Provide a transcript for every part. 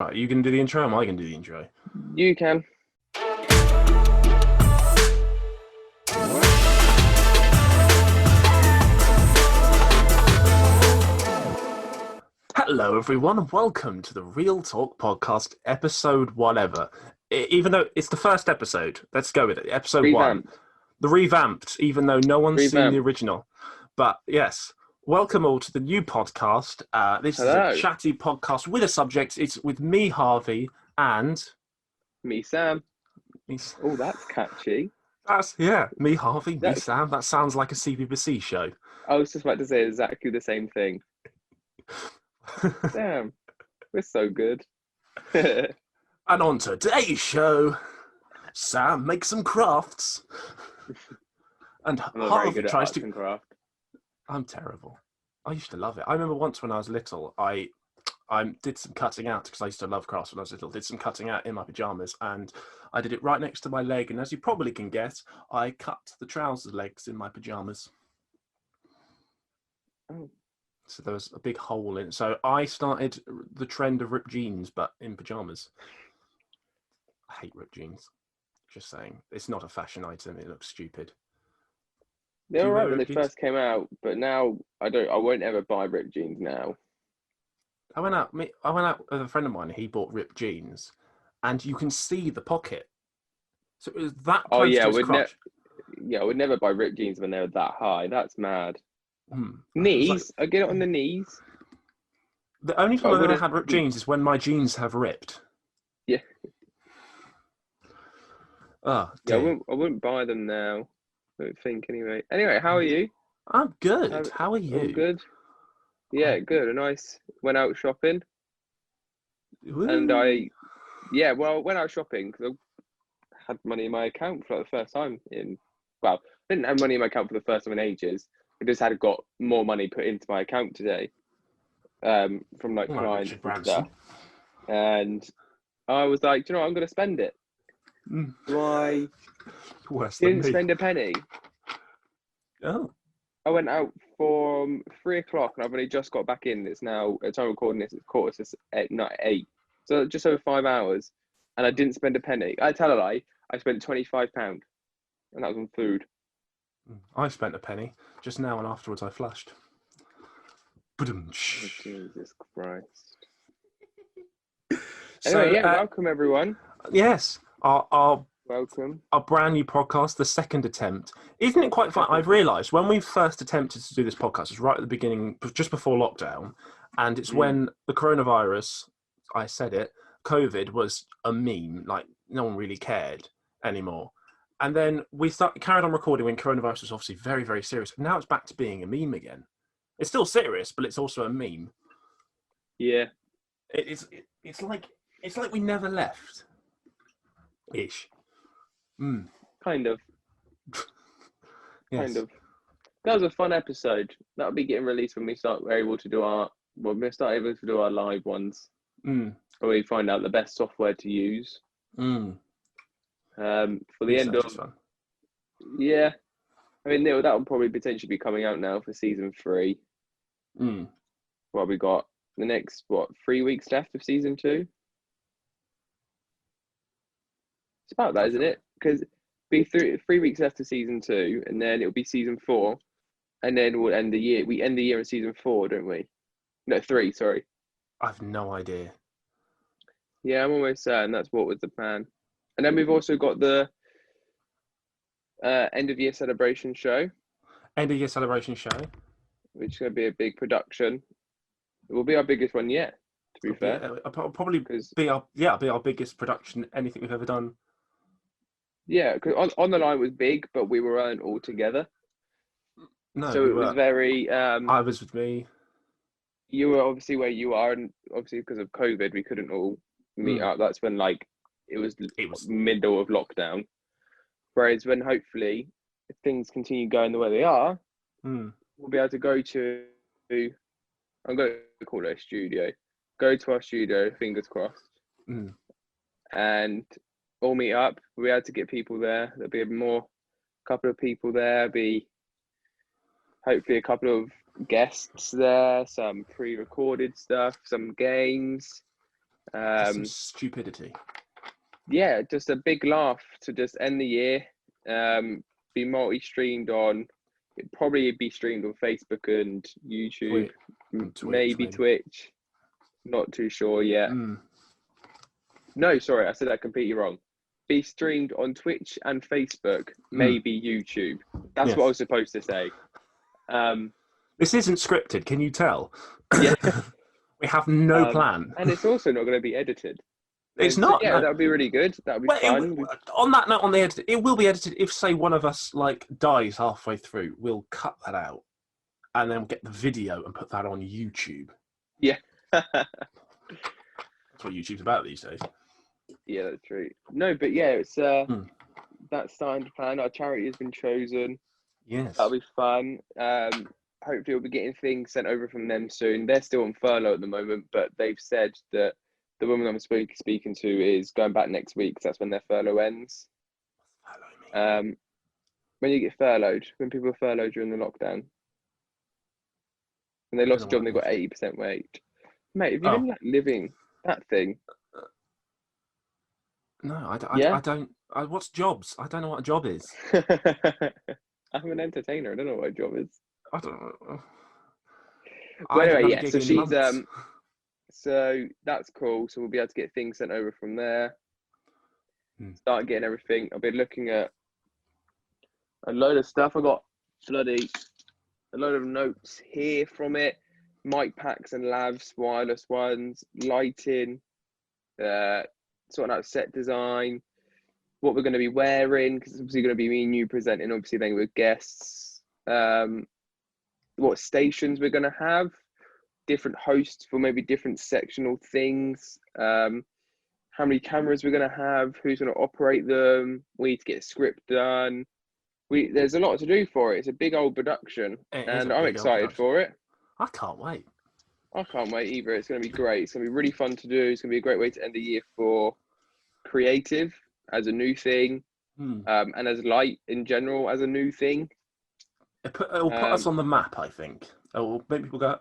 Right, you can do the intro, or am I going to do the intro? You can. Hello, everyone, and welcome to the Real Talk Podcast, episode whatever. Even though it's the first episode, let's go with it. Episode one. Revamped. The revamped, even though no one's seen the Revamped. original. But yes, welcome all to the new podcast. This Hello. is a chatty podcast with a subject. It's with me, Harvey, and... Me, Sam. me. Oh, that's catchy. Me, Harvey, me, That's- Sam. That sounds like a CBBC show. I was just about to say exactly the same thing. Damn, we're so good. And on today's show, Sam makes some crafts. And I'm not very Harvey good at tries arts to... and craft. I'm terrible. I used to love it. I remember once when I was little, I did some cutting out, because I used to love crafts when I was little, did some cutting out in my pyjamas, and I did it right next to my leg, and as you probably can guess, I cut the trousers legs in my pyjamas. Oh. So there was a big hole in it. So I started the trend of ripped jeans, but in pyjamas. I hate ripped jeans. Just saying. It's not a fashion item. It looks stupid. They Do were you right wear when they ripped jeans? first came out, but now I won't ever buy ripped jeans now. I went out with a friend of mine. He bought ripped jeans, and you can see the pocket. So it was that Oh close yeah, to his crotch. I would never buy ripped jeans when they were that high. That's mad. It was Knees, I get it on the knees. the only time I I've ever would've- had ripped jeans is when my jeans have ripped. Yeah. Oh, Yeah, I dear. wouldn't buy them now. I don't think anyway. Anyway, how are you? I'm good. How- How are you? All good. Yeah, good. A nice. Went out shopping, and I went out shopping because I had money in my account for the first time in. Well, I didn't have money in my account for the first time in ages. I just had got more money put into my account today, from like Like clients Richard and Branson. stuff. And I was like, do you know what? I'm going to spend it. Mm. So I Worse than didn't me. spend a penny. Oh, I went out from 3 o'clock and I've only just got back in. It's now, at time of recording this, it's quarter to eight. So just over 5 hours. And I didn't spend a penny. I tell a lie, I spent £25 and that was on food. I spent a penny just now, and afterwards I flushed. Oh, Jesus Christ. So, Anyway, welcome everyone. yes, our Welcome. brand new podcast, the second attempt. Isn't it quite fun? I've realised when we first attempted to do this podcast, it was right at the beginning, just before lockdown, and it's when the coronavirus, I said it, COVID was a meme, like no one really cared anymore. And then we carried on recording when coronavirus was obviously very, very serious. Now it's back to being a meme again. It's still serious, but it's also a meme. Yeah. It's like we never left. Ish. Kind of. Yes. Kind of. That was a fun episode. That'll be getting released when we start able to do our live ones. Where we find out the best software to use. For the end of fun. Yeah. I mean, that will probably potentially be coming out now for season 3. Well, we got the next 3 weeks left of season 2. It's about that, isn't it? Because be 3 weeks left of season 2, and then it'll be season 4, and then we'll end the year. We end the year in season 4, don't we? No, 3. Sorry. I've no idea. Yeah, I'm almost certain that's what was the plan. And then we've also got the end of year celebration show. End of year celebration show. Which is going to be a big production. It will be our biggest one yet, to be fair. It'll probably be our biggest production, anything we've ever done. Yeah, because on the line was big, but we weren't all together. No, so it was very. I was with me. You were obviously where you are, and obviously because of COVID, we couldn't all meet up. That's when it was middle of lockdown. Whereas when hopefully if things continue going the way they are, we'll be able to go to. I'm going to call it a studio. Go to our studio, fingers crossed, and all meet up. We'll be able to get people there. There'll be couple of people there. Be hopefully a couple of guests there. Some pre-recorded stuff. Some games. That's some stupidity. Yeah, just a big laugh to just end the year. Be multi-streamed on. It'd probably be streamed on Facebook and YouTube, and Twitch, maybe Twitch. Not too sure yet. No, sorry, I said that completely wrong. Be streamed on Twitch and Facebook, maybe YouTube. That's what I was supposed to say. This isn't scripted, can you tell? Yeah. We have no plan. And it's also not going to be edited. It's not. Yeah, no. that would be really good. That would be fun. On that note, on the edit, it will be edited. If, say, one of us dies halfway through, we'll cut that out, and then we'll get the video and put that on YouTube. Yeah. That's what YouTube's about these days. Yeah, that's true. No, but yeah, it's that's starting to plan. Our charity has been chosen. Yes. That'll be fun. Hopefully we'll be getting things sent over from them soon. They're still on furlough at the moment, but they've said that the woman I'm speaking to is going back next week, because that's when their furlough ends. When you get furloughed, when people are furloughed during the lockdown, and they lost a job and they got 80% wage. Mate, have you been living that thing? No, I don't. What's jobs? I don't know what a job is. I'm an entertainer. I don't know what a job is. I don't know. But anyway, yeah. So she's so that's cool. So we'll be able to get things sent over from there. Start getting everything. I'll be looking at a load of stuff. I got a load of notes here from it. Mic packs and lavs, wireless ones, lighting, sorting out set design, what we're going to be wearing, because it's obviously going to be me and you presenting, obviously then with guests, what stations we're going to have, different hosts for maybe different sectional things, how many cameras we're going to have, who's going to operate them. We need to get a script done. There's a lot to do for it. It's a big old production, and I'm excited for it. I can't wait. I can't wait either. It's going to be great. It's going to be really fun to do. It's going to be a great way to end the year for creative as a new thing, and as LiTE in general as a new thing. It'll put us on the map, I think. It will make people go,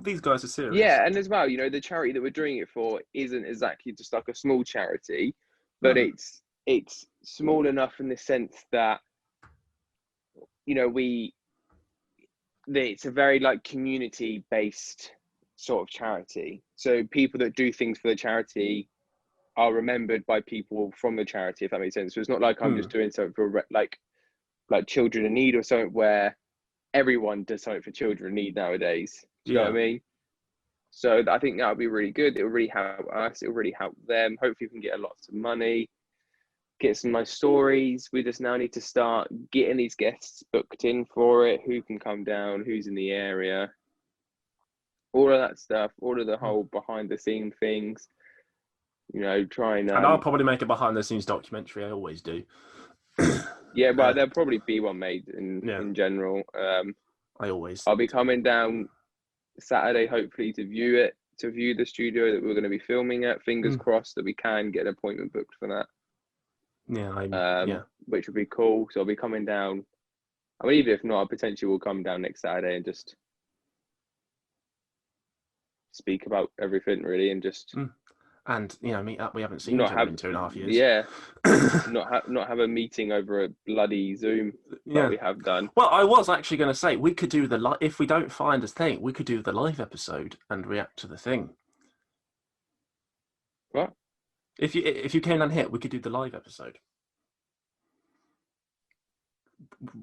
these guys are serious. Yeah, and as well, the charity that we're doing it for isn't exactly just like a small charity, but it's small enough in the sense that, it's a very community based sort of charity. So people that do things for the charity are remembered by people from the charity, if that makes sense. So it's not like I'm just doing something for like children in need or something where everyone does something for children in need nowadays. Do you know what I mean? So I think that would be really good. It will really help us. It will really help them. Hopefully we can get lots of money, get some nice stories. We just now need to start getting these guests booked in for it. Who can come down? Who's in the area? All of that stuff. All of the whole behind the scene things. Try and I'll probably make a behind the scenes documentary. I always do. Yeah, but there'll probably be one made in general. I'll be coming down Saturday, hopefully, to view the studio that we're going to be filming at. Fingers crossed that we can get an appointment booked for that. Which would be cool. So I'll be coming down. I mean, even if not, I potentially will come down next Saturday and just speak about everything, really, and just meet up. We haven't seen each other in 2.5 years. Yeah, not have a meeting over a bloody Zoom that we have done. Well, I was actually going to say we could do if we don't find a thing, we could do the live episode and react to the thing. What? If you came down here, we could do the live episode.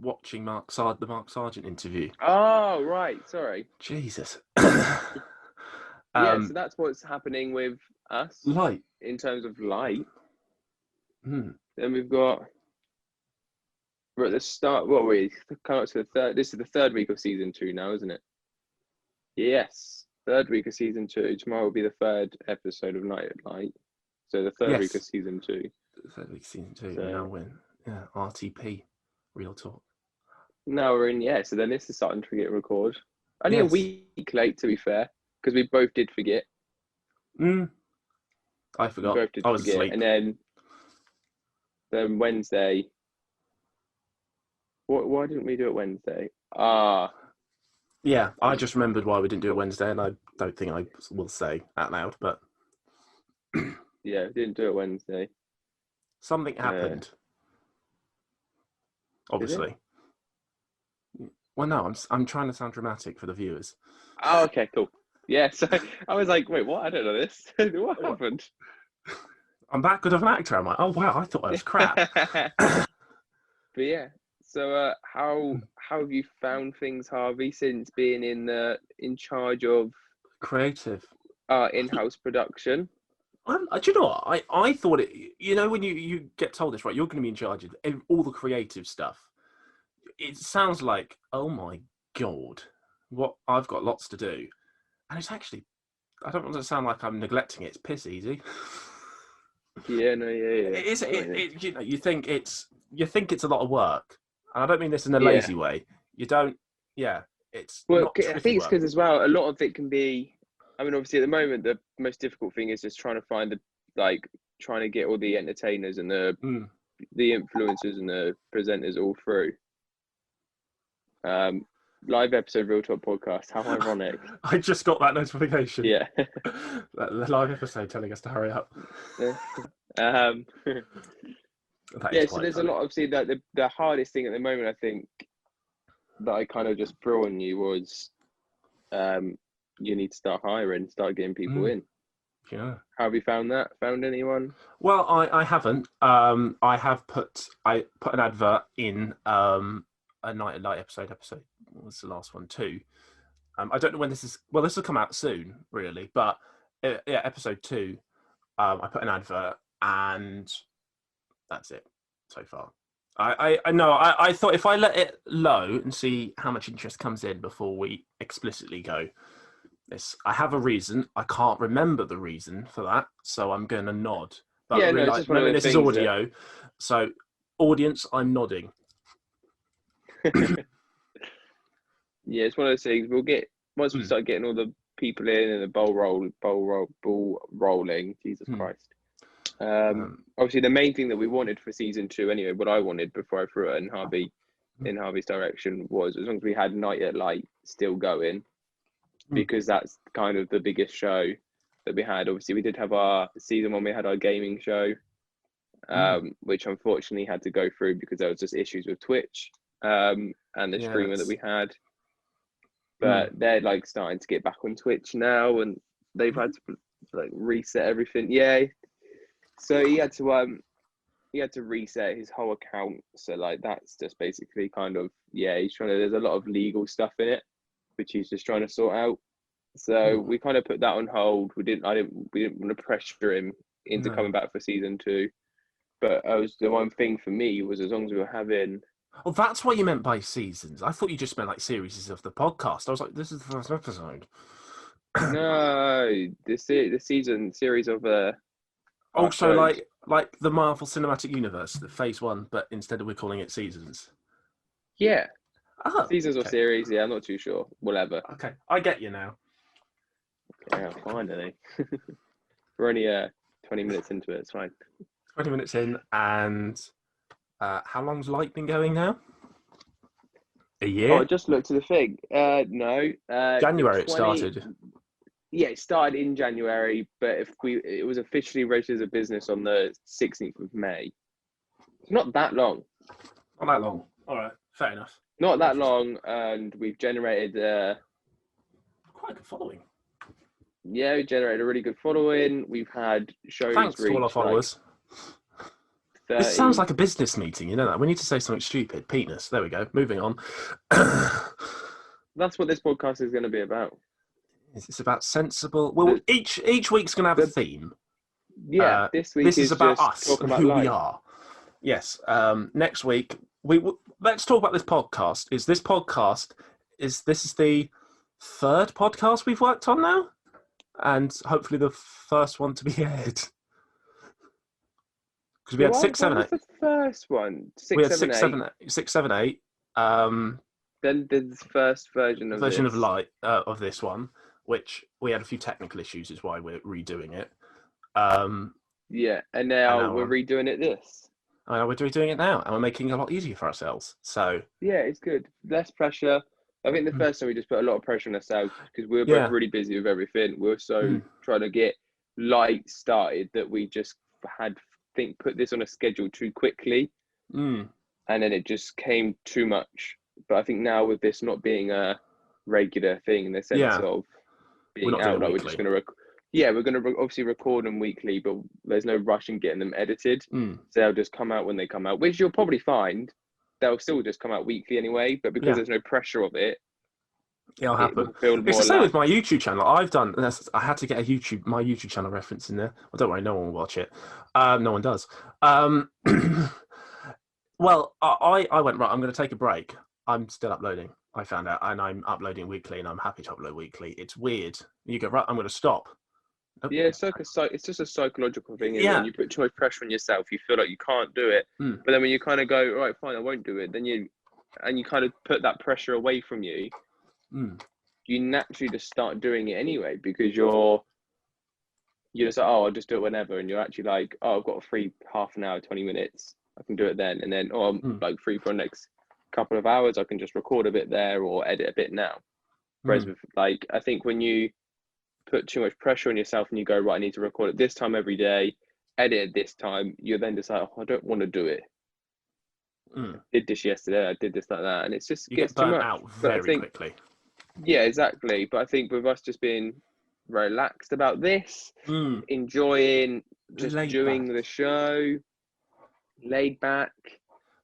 Watching the Mark Sargent interview. Oh, right. Sorry. Jesus. So that's what's happening with us. LiTE. In terms of LiTE. Then we're at the start. What we come up to the third. This is the third week of season 2 now, isn't it? Yes, third week of season 2. Tomorrow will be the third episode of Night at LiTE. So the third week of season 2. The third week of season 2. So, now we're RTP. Real talk. Now we're in. So then this is starting to get record. Only a week late, to be fair, because we both did forget. I forgot. I was asleep. And then Wednesday. Why didn't we do it Wednesday? Yeah, I just remembered why we didn't do it Wednesday, and I don't think I will say out loud, but Yeah, didn't do it Wednesday. Something happened. Did it? Obviously. Well, no, I'm trying to sound dramatic for the viewers. Oh, okay, cool. Yeah, so I was like, wait, what? I don't know this. What happened? I'm that good of an actor, am I? Oh wow, I thought I was crap. But yeah, so how have you found things, Harvey, since being in charge of Creative. in-house production? Do you know what? I thought it. You know, when you get told this, right? You're going to be in charge of all the creative stuff. It sounds like, oh my god, what I've got lots to do, and it's actually. I don't want to sound like I'm neglecting it. It's piss easy. Yeah, no, yeah. It is. You know, you think it's a lot of work, and I don't mean this in a Yeah. lazy way. You don't. Yeah, it's Well, not I tricky think it's work. because as well, a lot of it can be. I mean, obviously, at the moment, the most difficult thing is just trying to find trying to get all the entertainers and the influencers and the presenters all through. Live episode Real Talk podcast. How ironic! I just got that notification. Yeah. The live episode telling us to hurry up. Yeah. So there's funny. a lot. Obviously, that the hardest thing at the moment, I think, that I kind of just threw on you was, you need to start hiring, start getting people in. Yeah. How have you found that? Found anyone? Well, I haven't. I have put an advert in a Night at LiTE episode. What was the last one too? I don't know when this is. Well, this will come out soon, really. But yeah, episode 2. I put an advert, and that's it so far. I know. I thought if I let it low and see how much interest comes in before we explicitly go. I have a reason. I can't remember the reason for that, so I'm going to nod. But Yeah, really, no, it's just one of the this is things audio, so audience, I'm nodding. Yeah, it's one of those things. Once we start getting all the people in and the ball rolling. Jesus Christ. Obviously, the main thing that we wanted for season 2, anyway, what I wanted before I threw it in Harvey's direction was, as long as we had Night at LiTE still going, because that's kind of the biggest show that we had. Obviously, we did have our season 1, we had our gaming show, which unfortunately had to go through because there was just issues with Twitch and the streamer that we had. But they're starting to get back on Twitch now, and they've had to reset everything. Yeah, so he had to reset his whole account. So that's just basically kind of he's trying to. There's a lot of legal stuff in it, which he's just trying to sort out. So we kind of put that on hold. We didn't want to pressure him into coming back for season 2. But the one thing for me was, as long as we were having. Oh, that's what you meant by seasons. I thought you just meant series of the podcast. I was like, this is the first episode. No, the series of also like the Marvel Cinematic Universe, the Phase 1, but instead we're calling it seasons. Yeah. Seasons or series, I'm not too sure. Whatever. Okay, I get you now. Yeah, finally. We're only 20 minutes into it. It's fine. 20 minutes in, and how long's LiTE been going now? A year? Oh, I just looked at the thing. No. January it started. Yeah, it started in January, but it was officially registered as a business on the 16th of May. It's not that long. Not that long. All right, fair enough. Not that long, and we've generated quite a good following. Yeah, we generated a really good following. We've had shows. Thanks to all our followers. 30. This sounds like a business meeting, you know that? We need to say something stupid. Penis. There we go. Moving on. That's what this podcast is going to be about. It's about sensible. Well, each week's going to have a theme. Yeah, this week is about us and who we are. Yes. Next week, let's talk about this podcast. This is the 3rd podcast we've worked on now, and hopefully the first one to be aired. Because we had 6, 7, 8. The first one. 6, we had 7, 6, 7, 8. Then the first version of LiTE of this one, which we had a few technical issues, is why we're redoing it. Yeah, and now we're redoing it. We're redoing it now, and we're making it a lot easier for ourselves. So yeah, it's good. Less pressure. I think the first time we just put a lot of pressure on ourselves because we were both really busy with everything. We were so trying to get LiTE started that we just put this on a schedule too quickly, and then it just came too much. But I think now with this not being a regular thing in the sense of being out, like we're just going to we're going to obviously record them weekly, but there's no rush in getting them edited. So they'll just come out when they come out, which you'll probably find they'll still just come out weekly anyway. But because there's no pressure of it, it'll happen. It's the same with my YouTube channel. I had to get my YouTube channel reference in there. Well, don't worry, no one will watch it. No one does. Well, I went, right, I'm going to take a break. I'm still uploading, I found out, and I'm uploading weekly, and I'm happy to upload weekly. It's weird. You go, right, I'm going to stop. Nope. Yeah, it's just a psychological thing. And when you put too much pressure on yourself, you feel like you can't do it. But then when you kind of go, right, fine, I won't do it, then you kind of put that pressure away from you. You naturally just start doing it anyway, because you're just like, oh, I'll just do it whenever, and you're actually like, oh, I've got a free half an hour, 20 minutes, I can do it then, and then I'm like free for the next couple of hours, I can just record a bit there or edit a bit now. Whereas with, like, I think when you put too much pressure on yourself and you go, right, I need to record at this time every day, edit at this time, you're then just like, oh, I don't want to do it. I did this yesterday, I did this like that, and it's just you gets get burnt too much out very quickly. Yeah, exactly. But I think with us just being relaxed about this, enjoying just doing the show, laid back.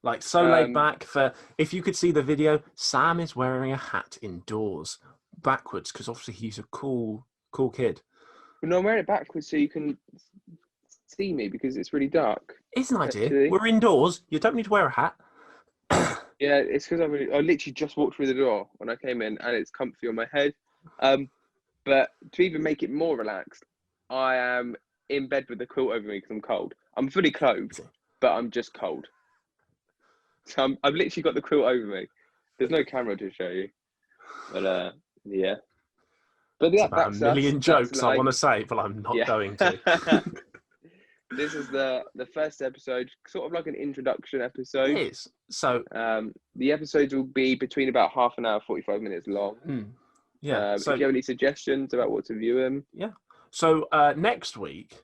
Like, so laid back. If you could see the video, Sam is wearing a hat indoors, backwards, because obviously he's a cool kid. But no, I'm wearing it backwards so you can see me, because it's really dark. It's an idea. We're indoors. You don't need to wear a hat. Yeah, it's because I literally just walked through the door when I came in, and it's comfy on my head. But to even make it more relaxed, I am in bed with the quilt over me because I'm cold. I'm fully clothed, but I'm just cold. So I've literally got the quilt over me. There's no camera to show you, but yeah. But yeah, that's a million jokes I want to say, but I'm not going to. This is the first episode, sort of like an introduction episode. It is. So the episodes will be between about half an hour, 45 minutes long. Yeah. So if you have any suggestions about what to view them. Yeah. So next week,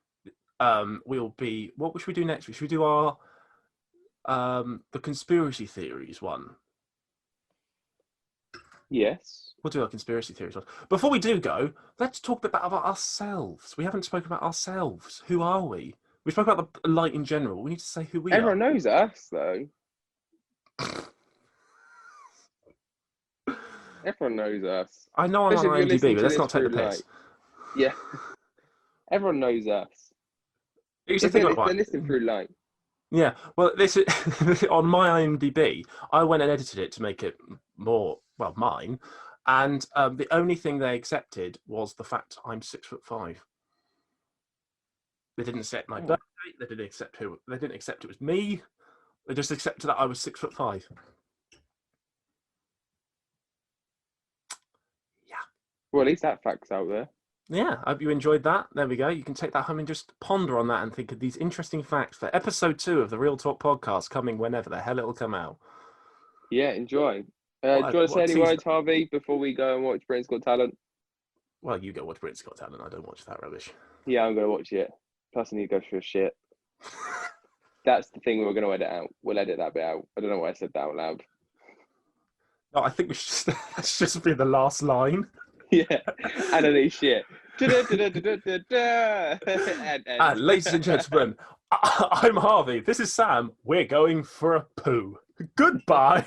we'll be. What should we do next week? Should we do our the conspiracy theories one? Yes. We'll do our conspiracy theories one. Before we do go, let's talk a bit about ourselves. We haven't spoken about ourselves. Who are we? We spoke about the LiTE in general. We need to say who we are. Everyone knows us, though. Everyone knows us. I know I'm on IMDb, but let's not take the piss. Yeah. Everyone knows us. They're listening through LiTE. Yeah. Well, this is on my IMDb. I went and edited it to make it more, well, mine. And the only thing they accepted was the fact I'm 6'5". They didn't accept my birth date. They didn't accept They didn't accept it was me. They just accepted that I was 6'5". Yeah. Well, at least that fact's out there. Yeah. I hope you enjoyed that. There we go. You can take that home and just ponder on that and think of these interesting facts for episode 2 of the Real Talk podcast, coming whenever the hell it'll come out. Yeah. Enjoy. Do you want to say any words, Harvey, before we go and watch Britain's Got Talent? Well, you go watch Britain's Got Talent. I don't watch that rubbish. Yeah, I'm going to watch it. Plus, I need to go through shit. That's the thing we're going to edit out. We'll edit that bit out. I don't know why I said that out loud. No, I think we should that's just be the last line. Yeah, and I need shit. And ladies and gentlemen, I'm Harvey. This is Sam. We're going for a poo. Goodbye.